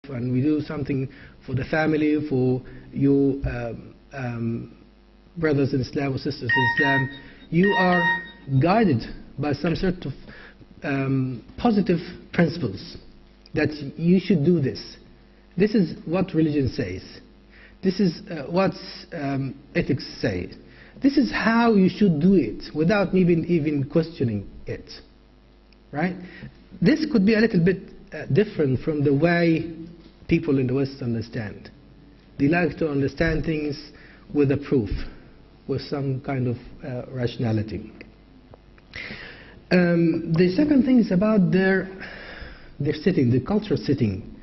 and we do something for the family, for you brothers in Islam or sisters in Islam, you are guided by some sort of positive principles that you should do this. This is what religion says. This is what ethics say. This is how you should do it without even questioning it. Right? This could be a little bit different from the way people in the West understand. They like to understand things with a proof, with some kind of rationality. The second thing is about their setting, the cultural setting.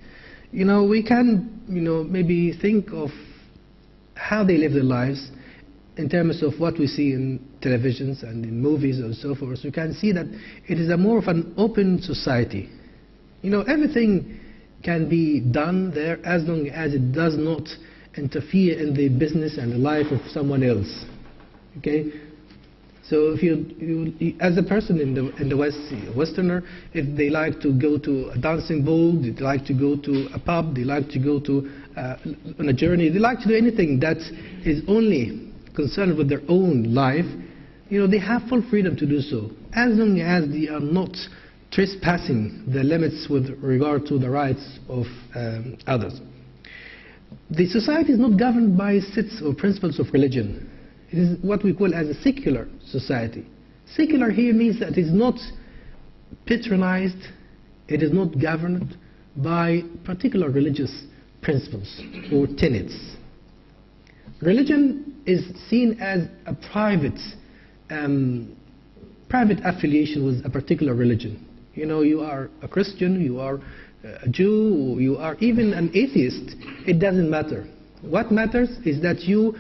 We can, maybe think of how they live their lives in terms of what we see in televisions and in movies and so forth. We can see that it is more of an open society. Everything can be done there as long as it does not interfere in the business and the life of someone else. Okay? So if you as a person in the West, Westerner, if they like to go to a dancing ball, they like to go to a pub, they like to go to on a journey, they like to do anything that is only concerned with their own life, they have full freedom to do so, as long as they are not trespassing the limits with regard to the rights of others. The society is not governed by sets or principles of religion. It is what we call as a secular society. Secular here means that it is not patronized, it is not governed by particular religious principles or tenets. Religion is seen as a private affiliation with a particular religion. You are a Christian, you are a Jew, or you are even an atheist. It doesn't matter. What matters is that you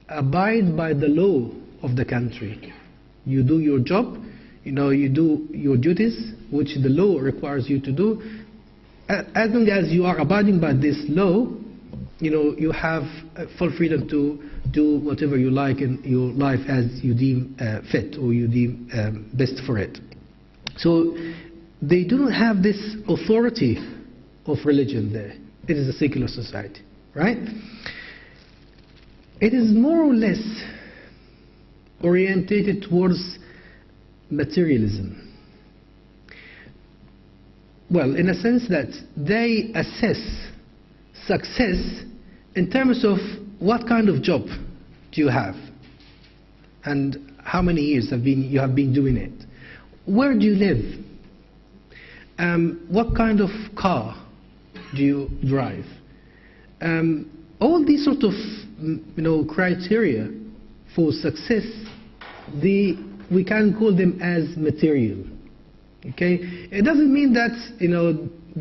abide by the law of the country. You do your job, you do your duties, which the law requires you to do. As long as you are abiding by this law, you have full freedom to do whatever you like in your life as you deem fit or you deem best for it. So they do not have this authority of religion there. It is a secular society, right? It is more or less orientated towards materialism. Well, in a sense that they assess success in terms of what kind of job do you have and how many years you have been doing it. Where do you live? What kind of car do you drive? All these sort of criteria for success, we can call them as material. Okay, it doesn't mean that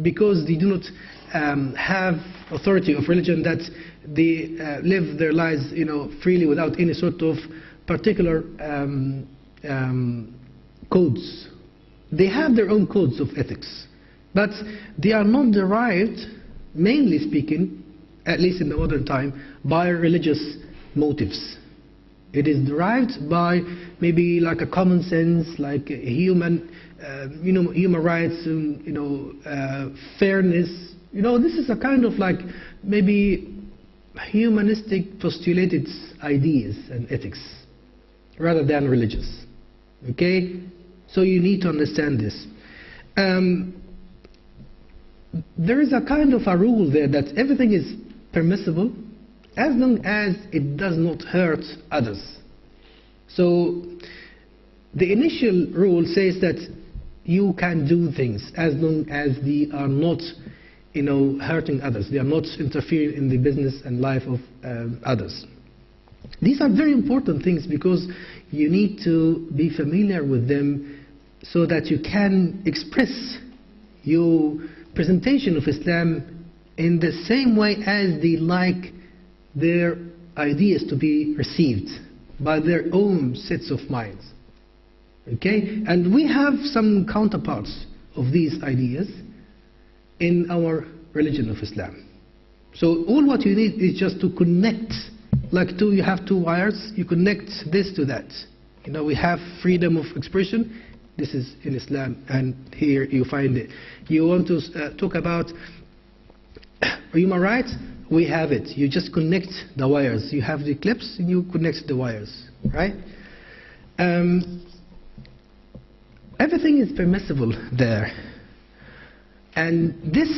because they do not have authority of religion that they live their lives freely without any sort of particular codes. They have their own codes of ethics, but they are not derived, mainly speaking, at least in the modern time, by religious motives. It is derived by maybe like a common sense, like a human rights, fairness. This is a kind of like maybe humanistic postulated ideas and ethics, rather than religious. Okay, so you need to understand this. There is a kind of a rule there that everything is permissible as long as it does not hurt others. So the initial rule says that you can do things as long as they are not hurting others. They are not interfering in the business and life of others. These are very important things because you need to be familiar with them so that you can express your presentation of Islam in the same way as they like their ideas to be received by their own sets of minds. Okay? And we have some counterparts of these ideas in our religion of Islam. So all what you need is just to connect, like you have two wires, you connect this to that. We have freedom of expression, this is in Islam, and here you find it. You want to talk about Human rights, we have it. You just connect the wires. You have the clips and you connect the wires, right? Everything is permissible there. And this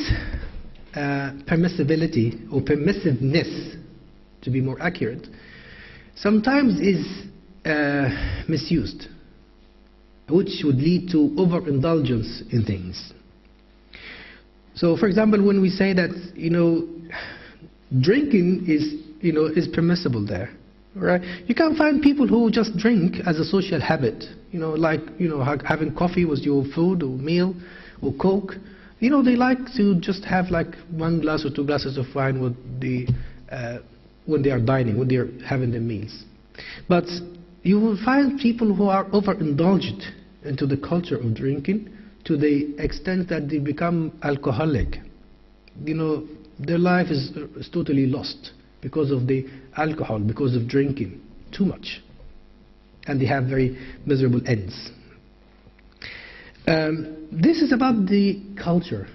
permissibility or permissiveness, to be more accurate, sometimes is misused, which would lead to overindulgence in things. So, for example, when we say that, drinking is permissible there, right? You can find people who just drink as a social habit, having coffee with your food or meal or Coke. They like to just have like 1 glass or 2 glasses of wine with when they are dining, when they are having their meals. But you will find people who are overindulged into the culture of drinking to the extent that they become alcoholic. Their life is totally lost because of the alcohol, because of drinking too much. And they have very miserable ends. This is about the culture.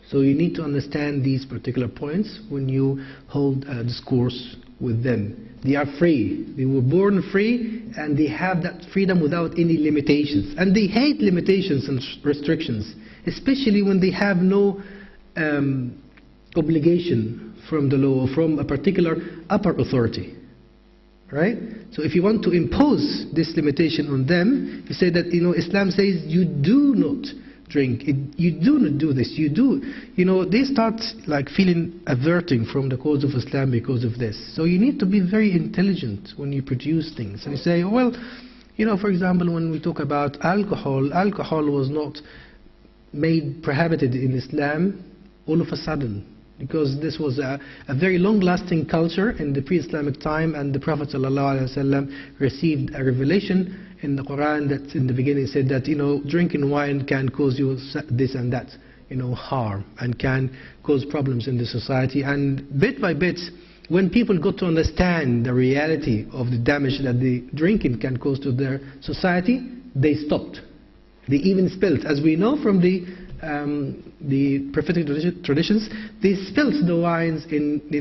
So you need to understand these particular points when you hold a discourse with them. They are free. They were born free, and they have that freedom without any limitations. And they hate limitations and restrictions, especially when they have no obligation from the law or from a particular upper authority. Right? So if you want to impose this limitation on them, you say that, Islam says you do not drink, you do not do this, you do. They start like feeling averting from the cause of Islam because of this. So you need to be very intelligent when you produce things. And you say, well, for example, when we talk about alcohol, alcohol was not made prohibited in Islam all of a sudden, because this was a very long-lasting culture in the pre-Islamic time, and the Prophet ﷺ received a revelation in the Quran that in the beginning said that, drinking wine can cause you this and that, harm, and can cause problems in the society. And bit by bit, when people got to understand the reality of the damage that the drinking can cause to their society, they stopped. They even spilled, as we know from the prophetic traditions, they spilled the wines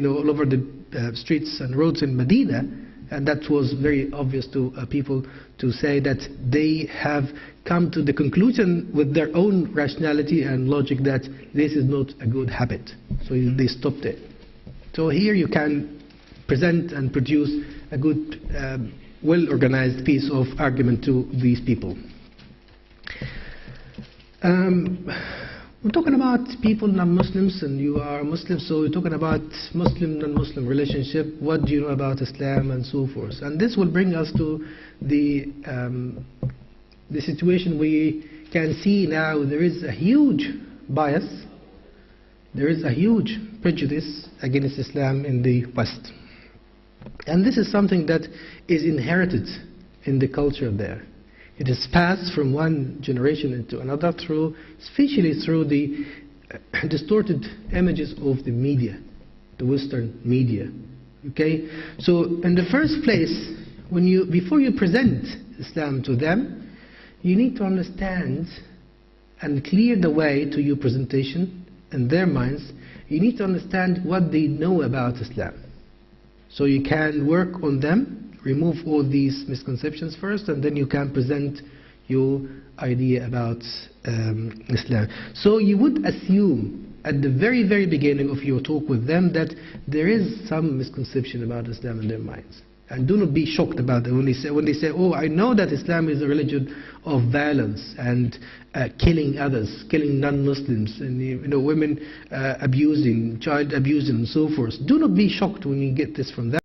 all over the streets and roads in Medina, and that was very obvious to people to say that they have come to the conclusion with their own rationality and logic that this is not a good habit, so they stopped it. So here you can present and produce a good, well-organized piece of argument to these people. We're talking about people, non-Muslims, and you are Muslim, so we're talking about Muslim-non-Muslim relationship. What do you know about Islam, and so forth. And this will bring us to the situation we can see now. There is a huge bias, there is a huge prejudice against Islam in the West. And this is something that is inherited in the culture there. It is passed from one generation into another especially through the distorted images of the media, the Western media. Okay? So in the first place, before you present Islam to them, you need to understand and clear the way to your presentation in their minds. You need to understand what they know about Islam. So you can work on them, remove all these misconceptions first, and then you can present your idea about Islam. So you would assume at the very, very beginning of your talk with them that there is some misconception about Islam in their minds. And do not be shocked about it when they say, oh, I know that Islam is a religion of violence and killing others, killing non-Muslims, and women abusing, child abusing, and so forth. Do not be shocked when you get this from them.